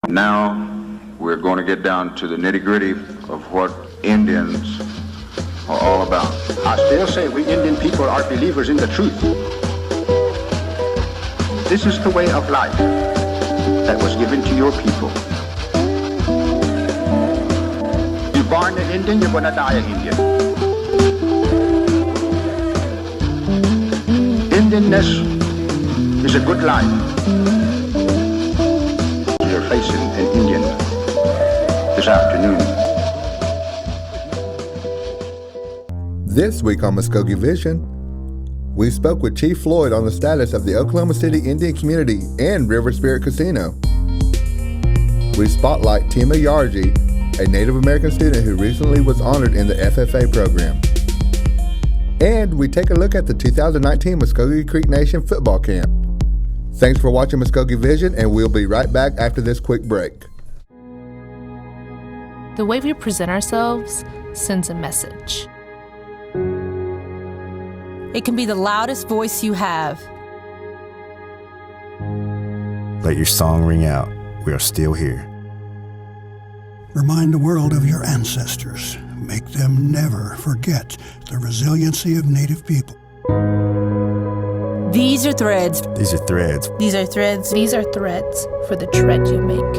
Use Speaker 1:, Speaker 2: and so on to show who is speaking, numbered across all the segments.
Speaker 1: Now we're going to get down to the nitty-gritty of what Indians are all about.
Speaker 2: I still say we Indian people are believers in the truth. This is the way of life that was given to your people. You're born an Indian, you're going to die an Indian. Indianness is a good life. You're facing an Indian this afternoon.
Speaker 3: This week on Muscogee Vision, we spoke with Chief Floyd on the status of the Oklahoma City Indian community and River Spirit Casino. We spotlight Tima Yarji, a Native American student who recently was honored in the FFA program. And we take a look at the 2019 Muscogee Creek Nation football camp. Thanks for watching Muscogee Vision, and we'll be right back after this quick break.
Speaker 4: The way we present ourselves sends a message.
Speaker 5: It can be the loudest voice you have.
Speaker 6: Let your song ring out. We are still here.
Speaker 7: Remind the world of your ancestors. Make them never forget the resiliency of Native people.
Speaker 5: These are threads.
Speaker 6: These are threads.
Speaker 5: These are threads.
Speaker 4: These are threads for the tread you make.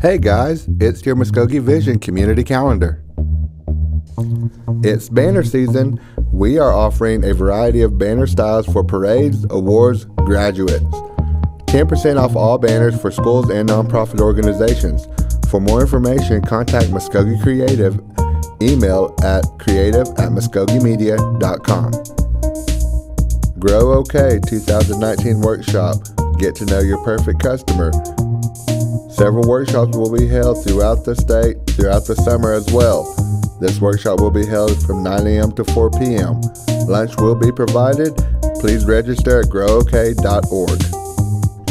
Speaker 3: Hey guys, it's your Muscogee Vision community calendar. It's banner season. We are offering a variety of banner styles for parades, awards, graduates. 10% off all banners for schools and nonprofit organizations. For more information, contact Muscogee Creative. Email at creative@muscogeemedia.com. Grow OK 2019 workshop. Get to know your perfect customer. Several workshops will be held throughout the state throughout the summer as well. This workshop will be held from 9 a.m. to 4 p.m. Lunch will be provided. Please register at growok.org.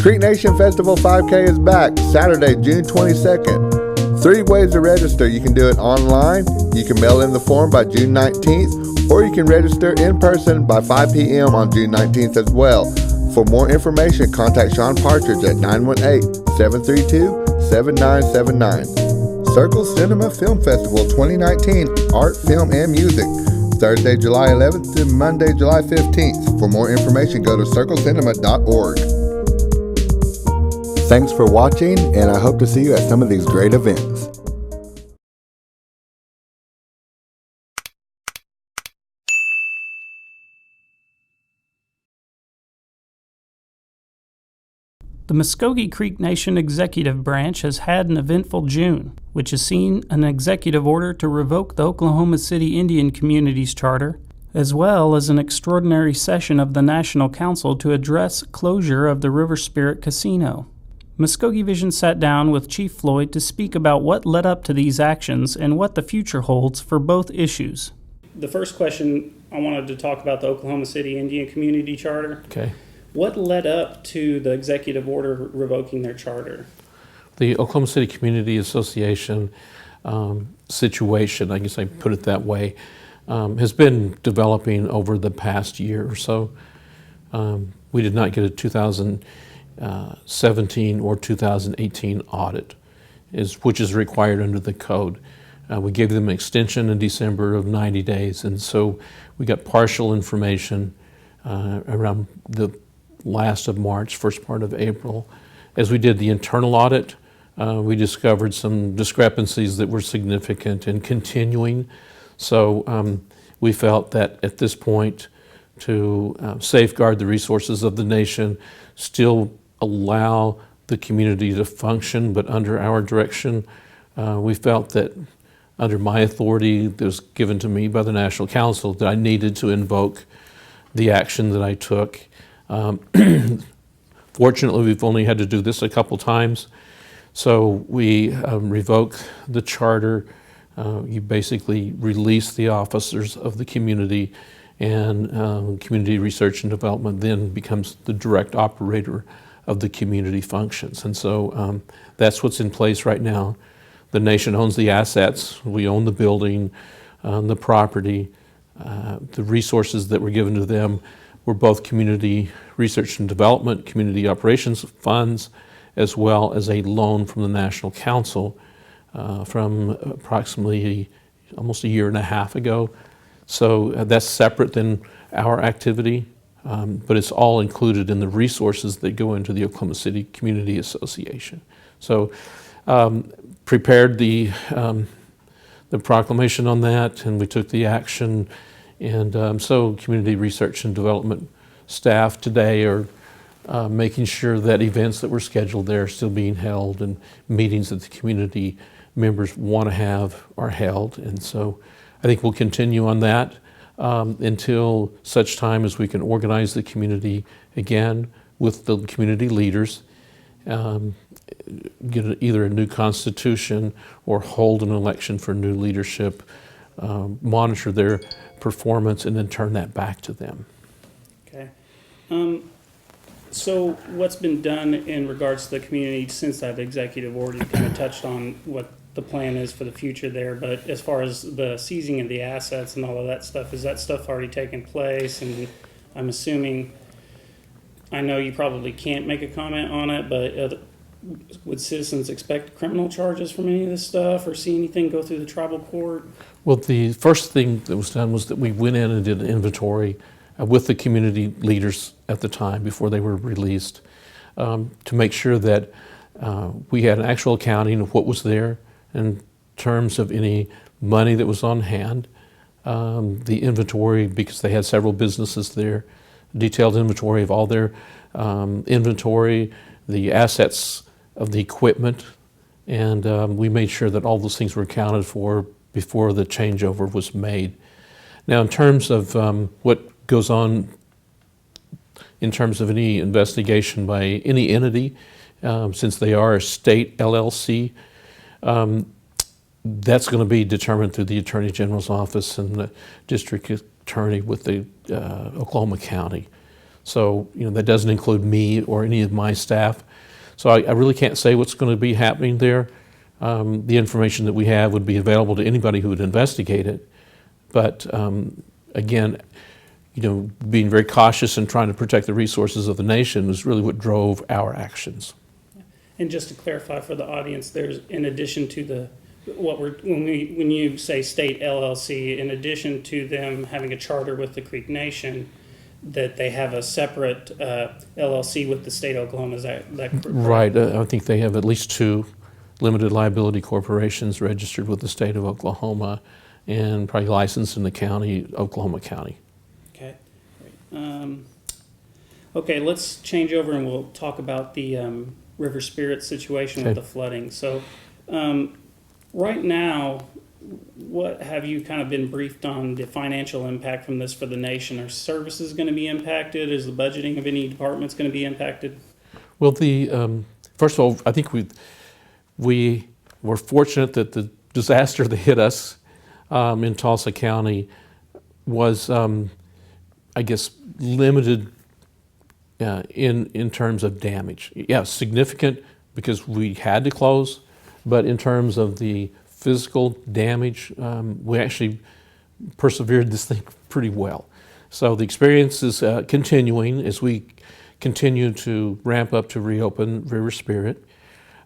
Speaker 3: Creek Nation Festival 5K is back Saturday, June 22nd. 3 ways to register. You can do it online, you can mail in the form by June 19th, or you can register in person by 5 p.m. on June 19th as well. For more information, contact Sean Partridge at 918-732-7979. Circle Cinema Film Festival 2019, Art, Film, and Music, Thursday, July 11th to Monday, July 15th. For more information, go to circlecinema.org. Thanks for watching, and I hope to see you at some of these great events.
Speaker 8: The Muscogee Creek Nation Executive Branch has had an eventful June, which has seen an executive order to revoke the Oklahoma City Indian Communities Charter, as well as an extraordinary session of the National Council to address closure of the River Spirit Casino. Muscogee Vision sat down with Chief Floyd to speak about what led up to these actions and what the future holds for both issues. The first question, I wanted to talk about the Oklahoma City Indian Community Charter.
Speaker 9: Okay.
Speaker 8: What led up to the executive order revoking their charter?
Speaker 9: The Oklahoma City Community Association situation, I guess I put it that way, has been developing over the past year or so. We did not get a 2017 or 2018 audit, which is required under the code. We gave them an extension in December of 90 days, and so we got partial information around the last of March, first part of April. As we did the internal audit, we discovered some discrepancies that were significant and continuing. So we felt that at this point, to safeguard the resources of the nation, still allow the community to function, but under our direction, we felt that under my authority that was given to me by the National Council, that I needed to invoke the action that I took. Fortunately, we've only had to do this a couple times. So we revoke the charter. You basically release the officers of the community, and community research and development then becomes the direct operator of the community functions. And so that's what's in place right now. The nation owns the assets. We own the building, the property. The resources that were given to them were both community research and development, community operations funds, as well as a loan from the National Council from approximately almost a year and a half ago. So that's separate than our activity, but it's all included in the resources that go into the Oklahoma City Community Association. So prepared the proclamation on that, and we took the action. And so community research and development staff today are making sure that events that were scheduled there are still being held, and meetings that the community members want to have are held. And so I think we'll continue on that until such time as we can organize the community again with the community leaders, get either a new constitution or hold an election for new leadership, monitor their performance, and then turn that back to them.
Speaker 8: Okay. So what's been done in regards to the community since that executive order? You kind of touched on what the plan is for the future there, but as far as the seizing of the assets and all of that stuff, is that stuff already taken place? And I'm assuming, I know you probably can't make a comment on it, but would citizens expect criminal charges from any of this stuff, or see anything go through the tribal court?
Speaker 9: Well, the first thing that was done was that we went in and did an inventory with the community leaders at the time before they were released, to make sure that we had an actual accounting of what was there in terms of any money that was on hand. The inventory, because they had several businesses there, detailed inventory of all their inventory, the assets of the equipment, and we made sure that all those things were accounted for before the changeover was made. Now, in terms of what goes on in terms of any investigation by any entity, since they are a state LLC, that's going to be determined through the Attorney General's office and the district attorney with the Oklahoma County. So, that doesn't include me or any of my staff. So I really can't say what's going to be happening there. The information that we have would be available to anybody who would investigate it. But again, being very cautious and trying to protect the resources of the nation is really what drove our actions.
Speaker 8: And just to clarify for the audience, there's, in addition to when you say state LLC, in addition to them having a charter with the Creek Nation, that they have a separate LLC with the state of Oklahoma. Is that correct?
Speaker 9: Right. I think they have at least 2 limited liability corporations registered with the state of Oklahoma, and probably licensed in the county, Oklahoma County.
Speaker 8: Okay. Great. Okay, let's change over and we'll talk about the River Spirit situation with the flooding. So right now, what have you kind of been briefed on the financial impact from this for the nation? Are services going to be impacted? Is the budgeting of any departments going to be impacted?
Speaker 9: Well, first of all, I think we were fortunate that the disaster that hit us in Tulsa County was, I guess, limited in terms of damage. Yeah, significant because we had to close, but in terms of the physical damage, we actually persevered this thing pretty well. So the experience is continuing as we continue to ramp up to reopen River Spirit.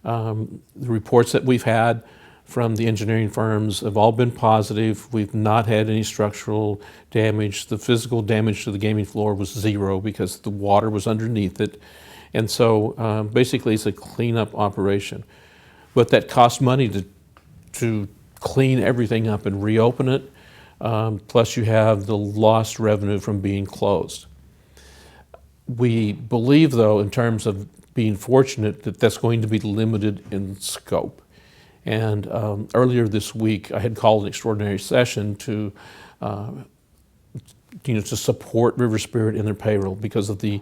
Speaker 9: The reports that we've had from the engineering firms have all been positive. We've not had any structural damage. The physical damage to the gaming floor was 0 because the water was underneath it. And so basically it's a cleanup operation. But that costs money to clean everything up and reopen it, plus you have the lost revenue from being closed. We believe, though, in terms of being fortunate, that that's going to be limited in scope. And earlier this week, I had called an extraordinary session to support River Spirit in their payroll because of the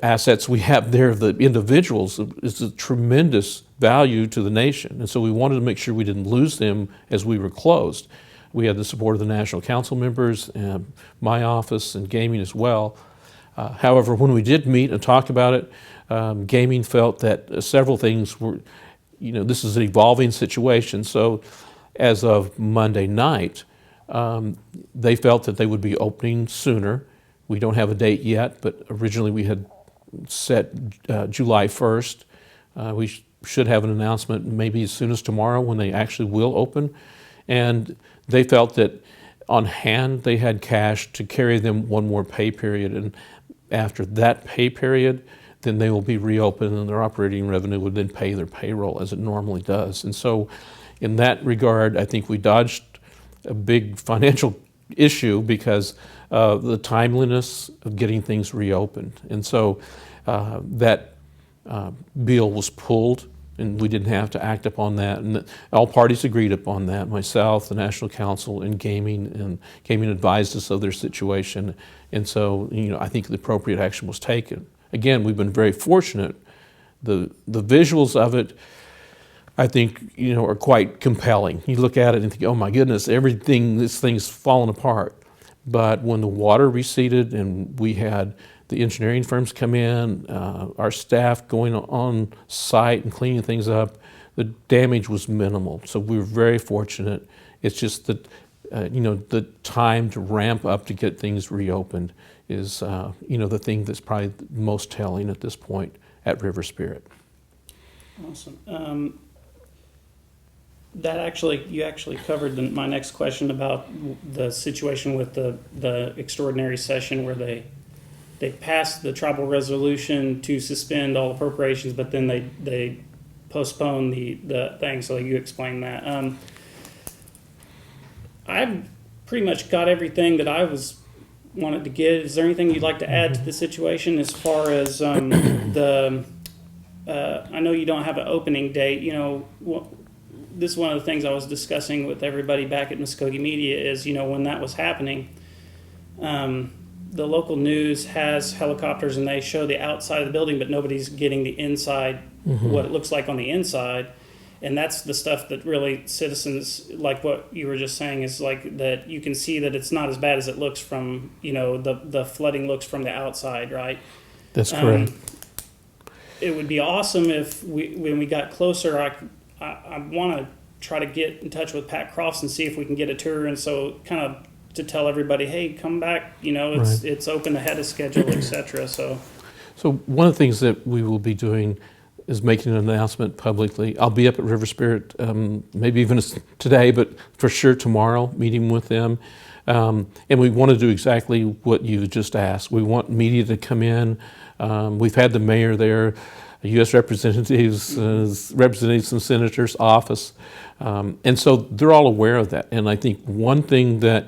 Speaker 9: assets we have there of the individuals is a tremendous value to the nation. And so we wanted to make sure we didn't lose them as we were closed. We had the support of the National Council members and my office and gaming as well. However, when we did meet and talk about it, gaming felt that several things this is an evolving situation. So as of Monday night, they felt that they would be opening sooner. We don't have a date yet, but originally we had set July 1st. We should have an announcement maybe as soon as tomorrow when they actually will open. And they felt that on hand they had cash to carry them one more pay period. And after that pay period, then they will be reopened and their operating revenue would then pay their payroll as it normally does. And so in that regard, I think we dodged a big financial issue because of the timeliness of getting things reopened. And so that bill was pulled and we didn't have to act upon that. And all parties agreed upon that, myself, the National Council, and gaming advised us of their situation. And so, I think the appropriate action was taken. Again, we've been very fortunate. The visuals of it, I think, are quite compelling. You look at it and think, oh my goodness, this thing's fallen apart. But when the water receded and we had the engineering firms come in, our staff going on site and cleaning things up, the damage was minimal. So we were very fortunate. It's just that, the time to ramp up to get things reopened is, the thing that's probably most telling at this point at River Spirit.
Speaker 8: Awesome. You actually covered my next question about the situation with the extraordinary session where they passed the tribal resolution to suspend all appropriations, but then they postponed the thing. So you explained that. I've pretty much got everything that I wanted to get. Is there anything you'd like to add to the situation as far as I know you don't have an opening date. This is one of the things I was discussing with everybody back at Muscogee Media is, when that was happening, the local news has helicopters and they show the outside of the building, but nobody's getting the inside, what it looks like on the inside. And that's the stuff that really citizens, like what you were just saying, is like that you can see that it's not as bad as it looks from, the flooding looks from the outside, right?
Speaker 9: That's correct.
Speaker 8: It would be awesome if when we got closer, I want to try to get in touch with Pat Crofts and see if we can get a tour. And so kind of to tell everybody, hey, come back, it's open ahead of schedule, etc. So
Speaker 9: one of the things that we will be doing is making an announcement publicly. I'll be up at River Spirit, maybe even today, but for sure tomorrow, meeting with them. And we want to do exactly what you just asked. We want media to come in. We've had the mayor there, U.S. representatives, representatives and senators' office. And so they're all aware of that. And I think one thing that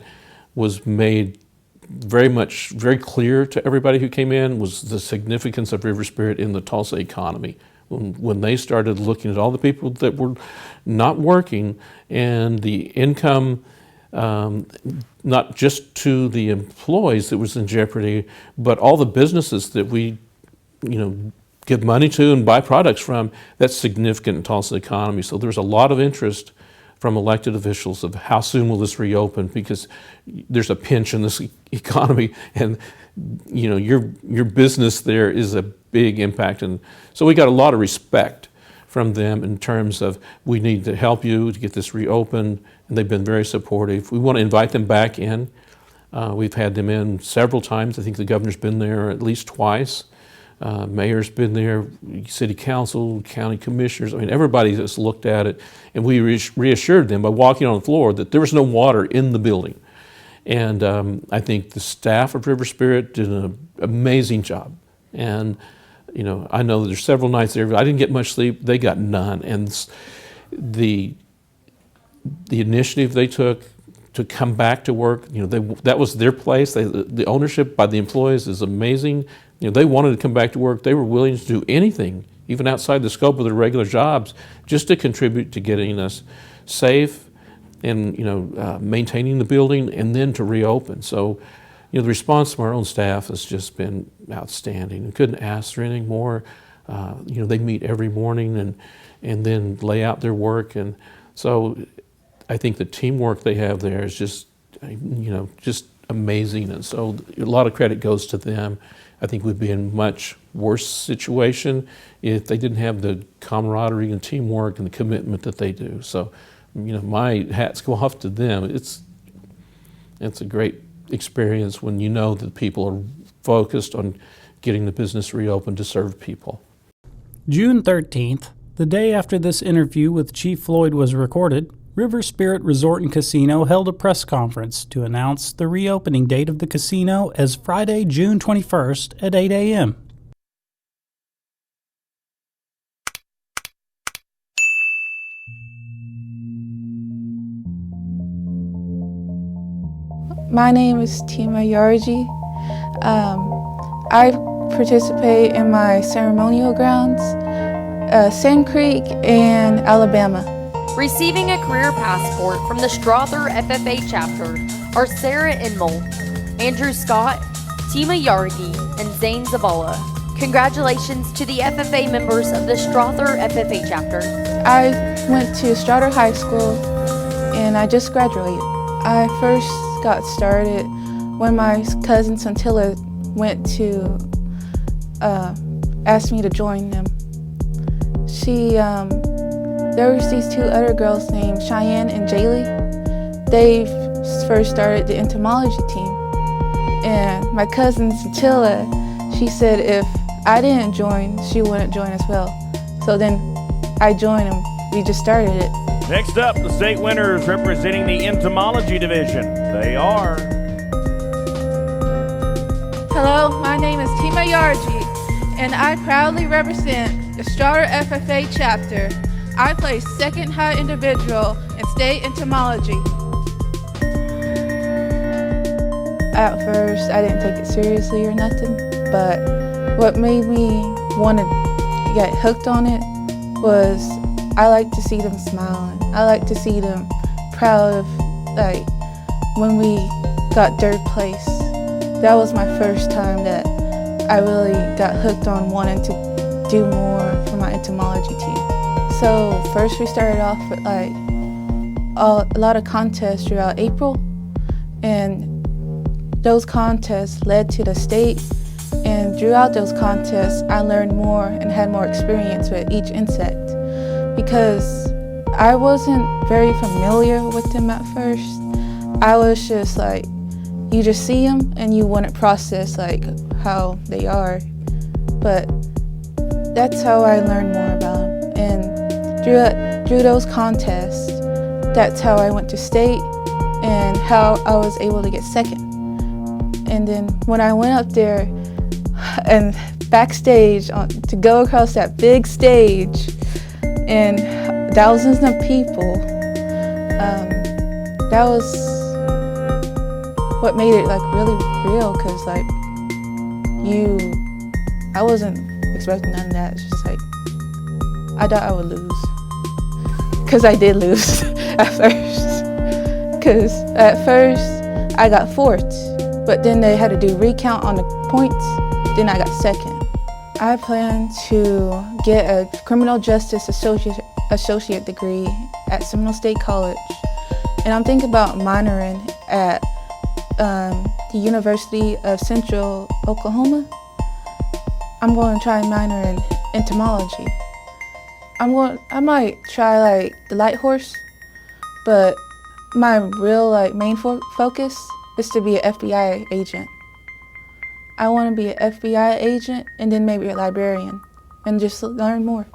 Speaker 9: was made very clear to everybody who came in was the significance of River Spirit in the Tulsa economy. When they started looking at all the people that were not working and the income, not just to the employees that was in jeopardy, but all the businesses that we, give money to and buy products from, that's significant in Tulsa economy. So there's a lot of interest from elected officials of how soon will this reopen, because there's a pinch in this economy and your business there is a big impact. And so we got a lot of respect from them in terms of we need to help you to get this reopened, and they've been very supportive. We want to invite them back in. We've had them in several times. I think the governor's been there at least twice. Mayor's been there, city council, county commissioners. I mean, everybody has looked at it, and we reassured them by walking on the floor that there was no water in the building. And I think the staff of River Spirit did an amazing job. And, I know that there's several nights there, I didn't get much sleep, they got none. And the initiative they took to come back to work, that was their place. The ownership by the employees is amazing. They wanted to come back to work. They were willing to do anything, even outside the scope of their regular jobs, just to contribute to getting us safe and maintaining the building and then to reopen. So, the response from our own staff has just been outstanding. We couldn't ask for anything more. They meet every morning and then lay out their work. And so I think the teamwork they have there is just amazing. And so a lot of credit goes to them. I think we'd be in a much worse situation if they didn't have the camaraderie and teamwork and the commitment that they do. So, my hats go off to them. It's a great experience when you know that people are focused on getting the business reopened to serve people.
Speaker 8: June 13th, the day after this interview with Chief Floyd was recorded, River Spirit Resort and Casino held a press conference to announce the reopening date of the casino as Friday, June 21st at 8 a.m.
Speaker 10: My name is Tima Yarji. I participate in my ceremonial grounds, Sand Creek and Alabama.
Speaker 11: Receiving a career passport from the Strother FFA chapter are Sarah Enmol, Andrew Scott, Tima Yargi, and Zane Zavala. Congratulations to the FFA members of the Strother FFA chapter.
Speaker 10: I went to Strother High School and I just graduated. I first got started when my cousin Santilla went to ask me to join them. There was these two other girls named Cheyenne and Jaylee. They first started the entomology team. And my cousin Santilla, she said if I didn't join, she wouldn't join as well. So then I joined and we just started it.
Speaker 12: Next up, the state winners representing the entomology division. They are...
Speaker 10: Hello, my name is Tima Yarji, and I proudly represent the Strother FFA chapter. I placed second high individual in state entomology. At first, I didn't take it seriously or nothing, but what made me want to get hooked on it was I like to see them smiling. I like to see them proud of, like, when we got third place. That was my first time that I really got hooked on wanting to do more for my entomology team. So first we started off with like a lot of contests throughout April, and those contests led to the state, and throughout those contests I learned more and had more experience with each insect because I wasn't very familiar with them at first. I was just like, you just see them and you wouldn't process like how they are, but that's how I learned more about them. And through those contests, that's how I went to state and how I was able to get second. And then when I went up there and backstage to go across that big stage and thousands of people, that was what made it like really real, because like I wasn't expecting none of that. It's just like I thought I would lose, because I did lose at first. Because at first I got fourth, but then they had to do recount on the points. Then I got second. I plan to get a criminal justice associate degree at Seminole State College, and I'm thinking about minoring at the University of Central Oklahoma. I'm going to try and minor in entomology. I might try like the light horse, but my real like main focus is to be an FBI agent. I want to be an FBI agent and then maybe a librarian and just learn more.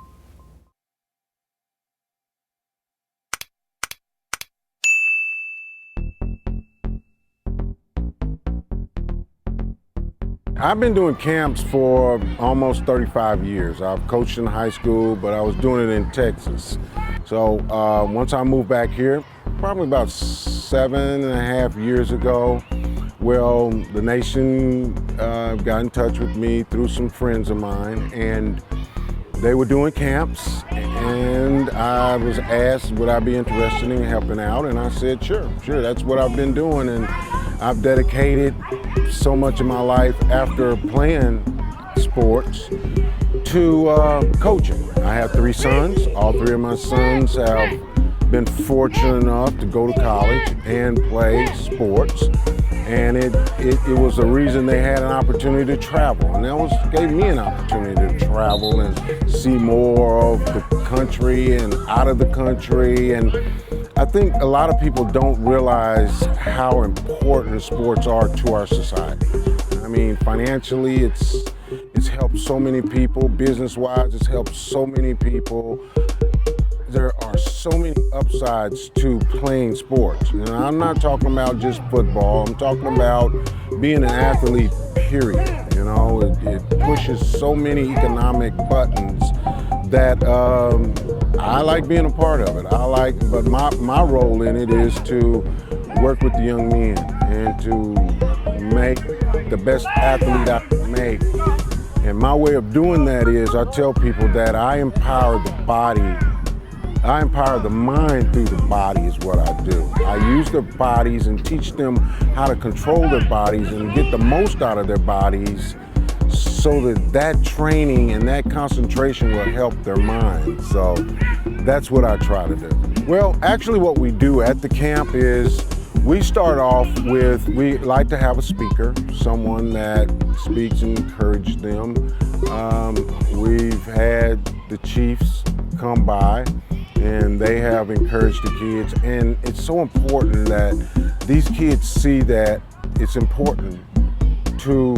Speaker 13: I've been doing camps for almost 35 years. I've coached in high school, but I was doing it in Texas. So once I moved back here, probably about 7.5 years ago, well, the nation got in touch with me through some friends of mine, and they were doing camps, and I was asked would I be interested in helping out, and I said sure, that's what I've been doing, and I've dedicated so much of my life after playing sports to coaching. I have 3 sons. All 3 of my sons have been fortunate enough to go to college and play sports. And it was a reason they had an opportunity to travel. And that gave me an opportunity to travel and see more of the country and out of the country. And I think a lot of people don't realize how important sports are to our society. I mean, financially, it's helped so many people. Business-wise, it's helped so many people. There are so many upsides to playing sports. And I'm not talking about just football. I'm talking about being an athlete, period. You know, it pushes so many economic buttons that I like being a part of it. But my role in it is to work with the young men and to make the best athlete I can make. And my way of doing that is I tell people that I empower the body. I empower the mind through the body is what I do. I use their bodies and teach them how to control their bodies and get the most out of their bodies so that training and that concentration will help their mind. So that's what I try to do. Well, actually what we do at the camp is we start off with, we like to have a speaker, someone that speaks and encourages them. We've had the Chiefs come by and they have encouraged the kids, and it's so important that these kids see that it's important to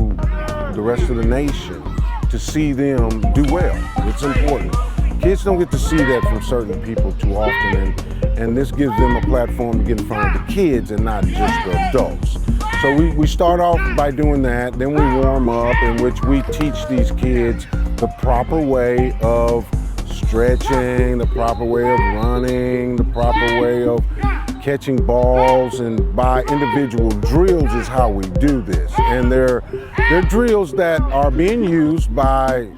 Speaker 13: the rest of the nation to see them do well. It's important. Kids don't get to see that from certain people too often, and this gives them a platform to get in front of the kids and not just the adults. So we start off by doing that, then we warm up, in which we teach these kids the proper way of stretching, the proper way of running, the proper way of catching balls, and by individual drills is how we do this. And they're drills that are being used by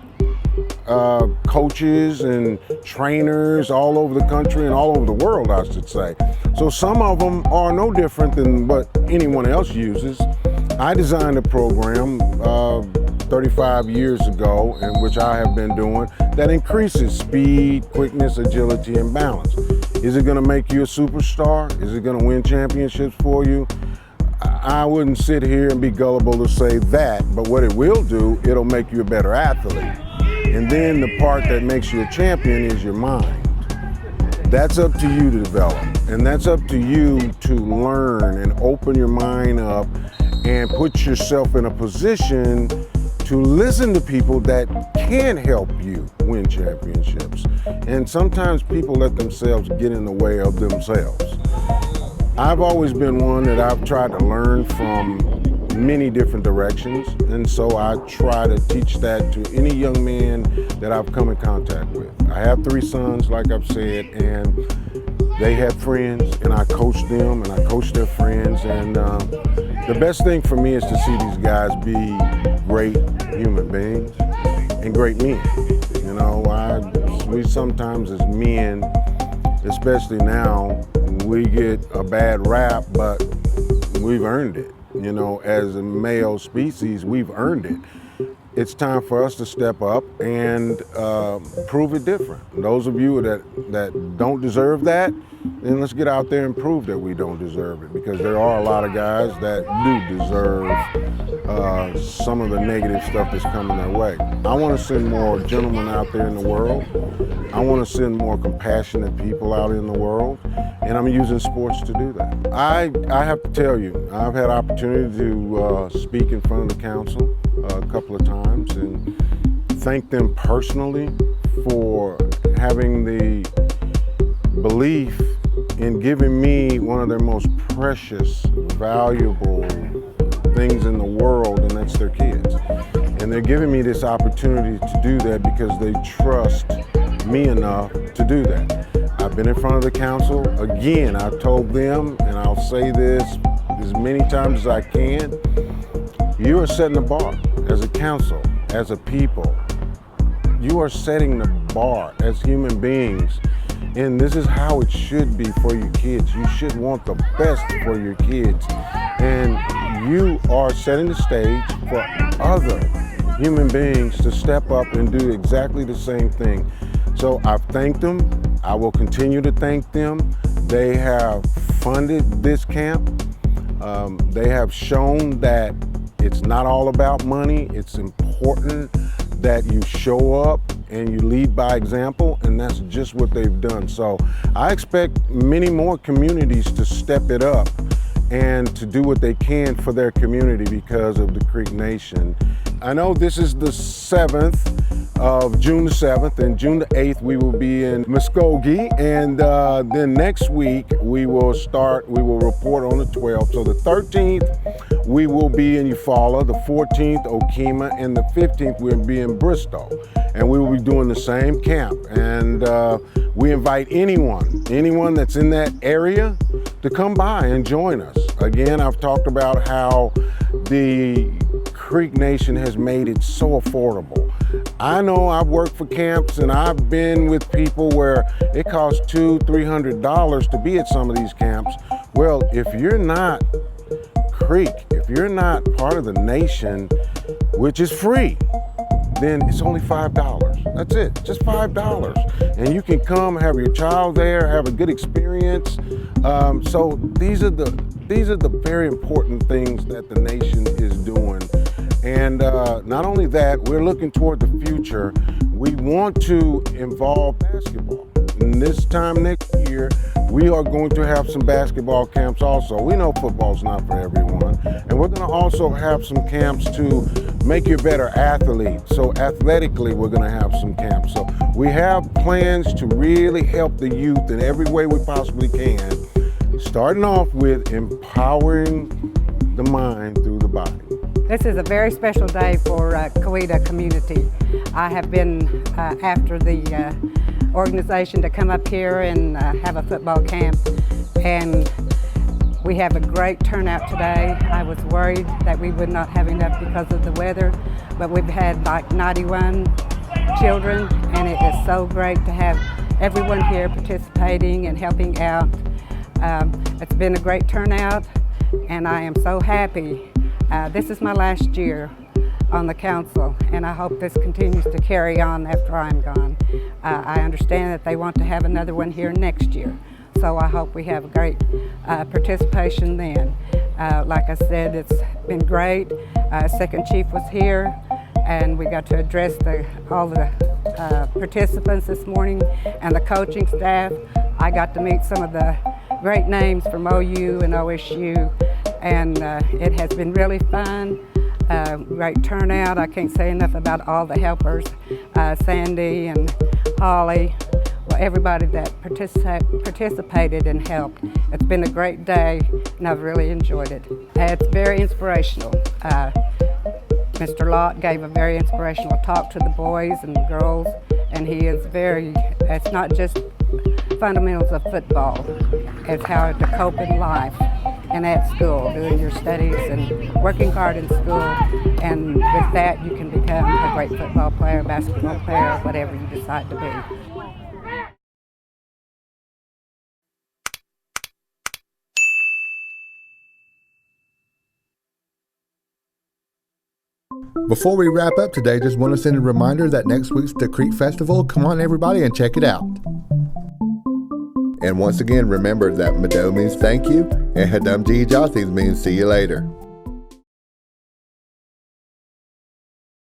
Speaker 13: coaches and trainers all over the country and all over the world, I should say. So some of them are no different than what anyone else uses. I designed a program 35 years ago, in which I have been doing, that increases speed, quickness, agility, and balance. Is it gonna make you a superstar? Is it gonna win championships for you? I wouldn't sit here and be gullible to say that, but what it will do, it'll make you a better athlete. And then the part that makes you a champion is your mind. That's up to you to develop, and that's up to you to learn and open your mind up and put yourself in a position to listen to people that can help you win championships. And sometimes people let themselves get in the way of themselves. I've always been one that I've tried to learn from many different directions, and so I try to teach that to any young man that I've come in contact with. I have 3 sons, like I've said, and they have friends, and I coach them, and I coach their friends, and the best thing for me is to see these guys be great human beings and great men. You know, we sometimes as men, especially now, we get a bad rap, but we've earned it. You know, as a male species, we've earned it. It's time for us to step up and prove it different. Those of you that don't deserve that, then let's get out there and prove that we don't deserve it, because there are a lot of guys that do deserve some of the negative stuff that's coming their way. I want to send more gentlemen out there in the world. I want to send more compassionate people out in the world, and I'm using sports to do that. I have to tell you, I've had opportunity to speak in front of the council a couple of times and thank them personally for having the belief in giving me one of their most precious, valuable things in the world, and that's their kids. And they're giving me this opportunity to do that because they trust me enough to do that. I've been in front of the council. Again, I've told them, and I'll say this as many times as I can, you are setting the bar as a council, as a people. You are setting the bar as human beings. And this is how it should be for your kids. You should want the best for your kids. And you are setting the stage for other human beings to step up and do exactly the same thing. So I've thanked them. I will continue to thank them. They have funded this camp. They have shown that it's not all about money. It's important that you show up and you lead by example, and that's just what they've done. So I expect many more communities to step it up and to do what they can for their community because of the Creek Nation. I know this is the 7th of June the 7th, and June the 8th we will be in Muscogee, and then next week we will report on the 12th. So the 13th we will be in Eufaula, the 14th Okemah, and the 15th we'll be in Bristow. And we will be doing the same camp. And we invite anyone that's in that area to come by and join us. Again, I've talked about how the Creek Nation has made it so affordable. I know I've worked for camps and I've been with people where it costs $200-300 to be at some of these camps. Well, if you're not Creek, if you're not part of the nation, which is free, then it's only $5. That's it, just $5. And you can come, have your child there, have a good experience. So these are the very important things that the nation is doing. And not only that, we're looking toward the future. We want to involve basketball. And this time next year, we are going to have some basketball camps also. We know football's not for everyone. And we're going to also have some camps to make you a better athlete. So athletically, we're going to have some camps. So we have plans to really help the youth in every way we possibly can, starting off with empowering the mind through the body.
Speaker 14: This is a very special day for Coweta community. I have been after the organization to come up here and have a football camp, and we have a great turnout today. I was worried that we would not have enough because of the weather, but we've had like 91 children, and it is so great to have everyone here participating and helping out. It's been a great turnout, and I am so happy. This is my last year on the council, and I hope this continues to carry on after I'm gone. I understand that they want to have another one here next year, so I hope we have a great participation then. Like I said, it's been great. Second Chief was here, and we got to address all the participants this morning and the coaching staff. I got to meet some of the great names from OU and OSU, and it has been really fun. Great turnout. I can't say enough about all the helpers, Sandy and Holly, well, everybody that participated and helped. It's been a great day, and I've really enjoyed it. It's very inspirational. Mr. Lott gave a very inspirational talk to the boys and the girls, and he is it's not just fundamentals of football, it's how to cope in life and at school, doing your studies and working hard in school, and with that you can become a great football player, basketball player, whatever you decide to be.
Speaker 3: Before we wrap up today, just want to send a reminder that next week's the Creek Festival. Come on everybody and check it out. And once again, remember that Mado means thank you, and Hadum Jihijatsis means see you later.